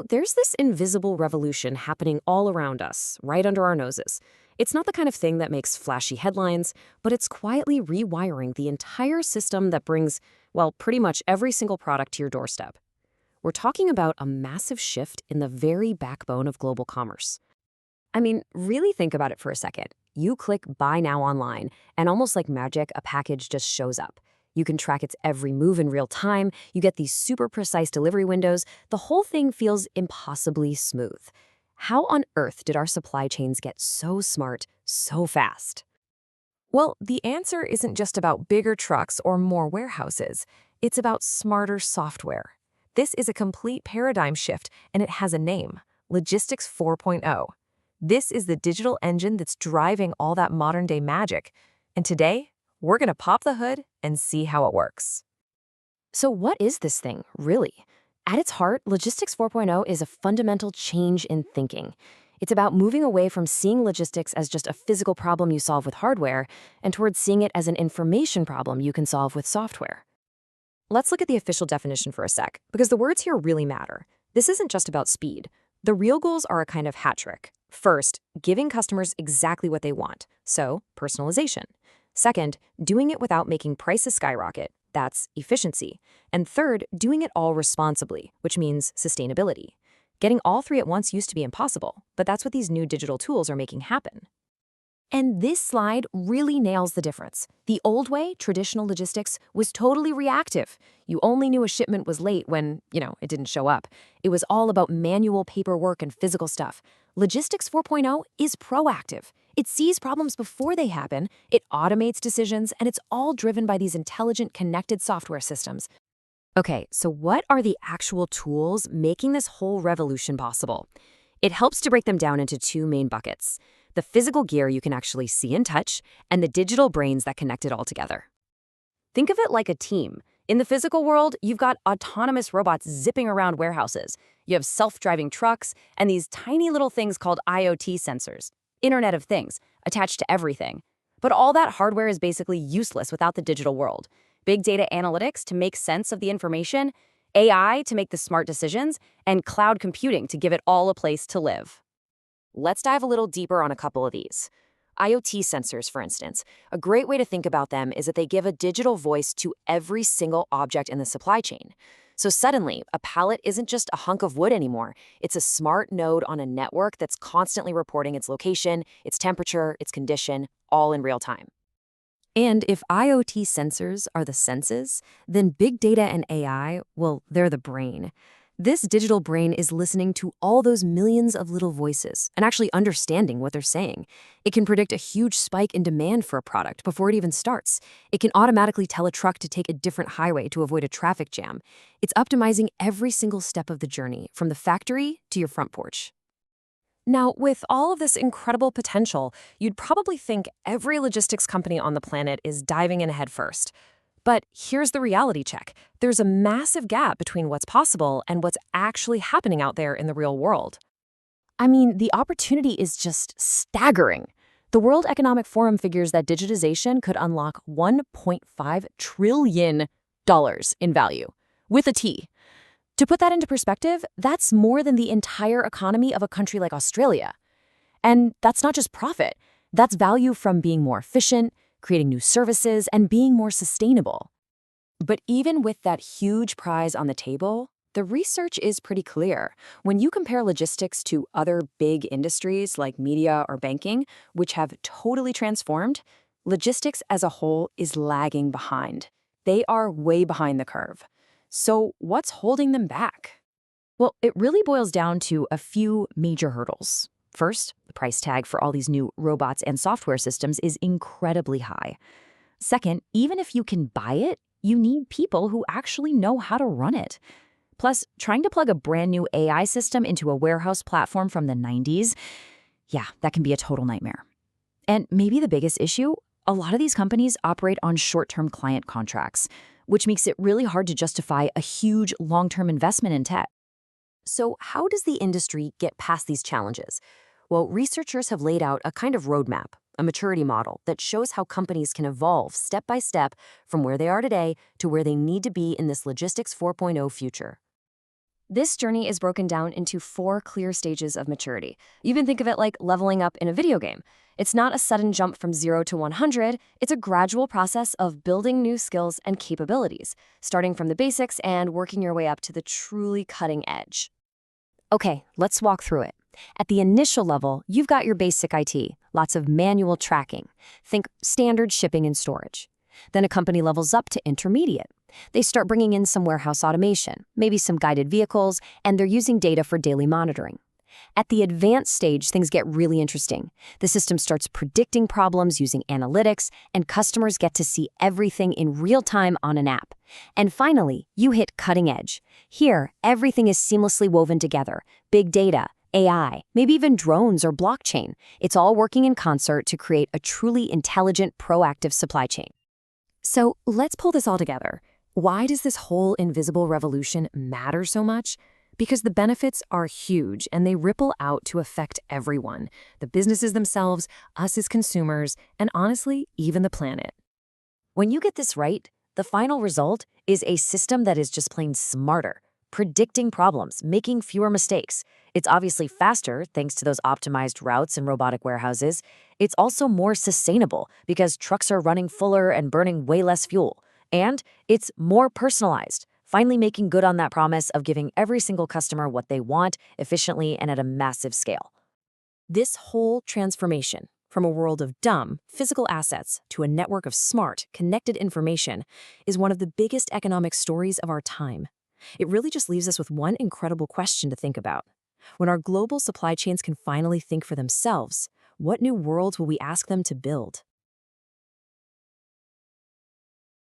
There's this invisible revolution happening all around us, right under our noses. It's not the kind of thing that makes flashy headlines, but it's quietly rewiring the entire system that brings, well, pretty much every single product to your doorstep. We're talking about a massive shift in the very backbone of global commerce. I mean, really think about it for a second. You click Buy Now online, and almost like magic, a package just shows up. You can track its every move in real time, you get these super precise delivery windows, the whole thing feels impossibly smooth. How on earth did our supply chains get so smart so fast? Well, the answer isn't just about bigger trucks or more warehouses. It's about smarter software. This is a complete paradigm shift, and it has a name: Logistics 4.0. This is the digital engine that's driving all that modern-day magic. And today, we're going to pop the hood and see how it works. So what is this thing, really? At its heart, Logistics 4.0 is a fundamental change in thinking. It's about moving away from seeing logistics as just a physical problem you solve with hardware and towards seeing it as an information problem you can solve with software. Let's look at the official definition for a sec, because the words here really matter. This isn't just about speed. The real goals are a kind of hat trick. First, giving customers exactly what they want, so personalization. Second, doing it without making prices skyrocket. That's efficiency. And third, doing it all responsibly, which means sustainability. Getting all three at once used to be impossible, but that's what these new digital tools are making happen. And this slide really nails the difference. The old way, traditional logistics, was totally reactive. You only knew a shipment was late when, it didn't show up. It was all about manual paperwork and physical stuff. Logistics 4.0 is proactive. It sees problems before they happen, it automates decisions, and it's all driven by these intelligent, connected software systems. Okay, so what are the actual tools making this whole revolution possible? It helps to break them down into two main buckets: the physical gear you can actually see and touch, and the digital brains that connect it all together. Think of it like a team. In the physical world, you've got autonomous robots zipping around warehouses. You have self-driving trucks and these tiny little things called IoT sensors, Internet of Things, attached to everything. But all that hardware is basically useless without the digital world. Big data analytics to make sense of the information, AI to make the smart decisions, and cloud computing to give it all a place to live. Let's dive a little deeper on a couple of these. IoT sensors, for instance. A great way to think about them is that they give a digital voice to every single object in the supply chain. So suddenly, a pallet isn't just a hunk of wood anymore. It's a smart node on a network that's constantly reporting its location, its temperature, its condition, all in real time. And if IoT sensors are the senses, then big data and AI, well, they're the brain. This digital brain is listening to all those millions of little voices and actually understanding what they're saying. It can predict a huge spike in demand for a product before it even starts. It can automatically tell a truck to take a different highway to avoid a traffic jam. It's optimizing every single step of the journey, from the factory to your front porch. Now, with all of this incredible potential, you'd probably think every logistics company on the planet is diving in head first. But here's the reality check. There's a massive gap between what's possible and what's actually happening out there in the real world. I mean, the opportunity is just staggering. The World Economic Forum figures that digitization could unlock $1.5 trillion in value, with a T. To put that into perspective, that's more than the entire economy of a country like Australia. And that's not just profit. That's value from being more efficient, creating new services, and being more sustainable. But even with that huge prize on the table, the research is pretty clear. When you compare logistics to other big industries like media or banking, which have totally transformed, logistics as a whole is lagging behind. They are way behind the curve. So what's holding them back? Well, it really boils down to a few major hurdles. First, the price tag for all these new robots and software systems is incredibly high. Second, even if you can buy it, you need people who actually know how to run it. Plus, trying to plug a brand new AI system into a warehouse platform from the 90s, that can be a total nightmare. And maybe the biggest issue, a lot of these companies operate on short-term client contracts, which makes it really hard to justify a huge long-term investment in tech. So how does the industry get past these challenges? Well, researchers have laid out a kind of roadmap, a maturity model that shows how companies can evolve step by step from where they are today to where they need to be in this Logistics 4.0 future. This journey is broken down into 4 clear stages of maturity. You can think of it like leveling up in a video game. It's not a sudden jump from 0 to 100, it's a gradual process of building new skills and capabilities, starting from the basics and working your way up to the truly cutting edge. Okay, let's walk through it. At the initial level, you've got your basic IT, lots of manual tracking. Think standard shipping and storage. Then a company levels up to intermediate. They start bringing in some warehouse automation, maybe some guided vehicles, and they're using data for daily monitoring. At the advanced stage, things get really interesting. The system starts predicting problems using analytics, and customers get to see everything in real time on an app. And finally, you hit cutting edge. Here, everything is seamlessly woven together. Big data, AI, maybe even drones or blockchain. It's all working in concert to create a truly intelligent, proactive supply chain. So let's pull this all together. Why does this whole invisible revolution matter so much? Because the benefits are huge and they ripple out to affect everyone, the businesses themselves, us as consumers, and honestly, even the planet. When you get this right, the final result is a system that is just plain smarter, predicting problems, making fewer mistakes. It's obviously faster thanks to those optimized routes and robotic warehouses. It's also more sustainable because trucks are running fuller and burning way less fuel. And it's more personalized, finally making good on that promise of giving every single customer what they want efficiently and at a massive scale. This whole transformation, from a world of dumb, physical assets to a network of smart, connected information, is one of the biggest economic stories of our time. It really just leaves us with one incredible question to think about. When our global supply chains can finally think for themselves, what new worlds will we ask them to build?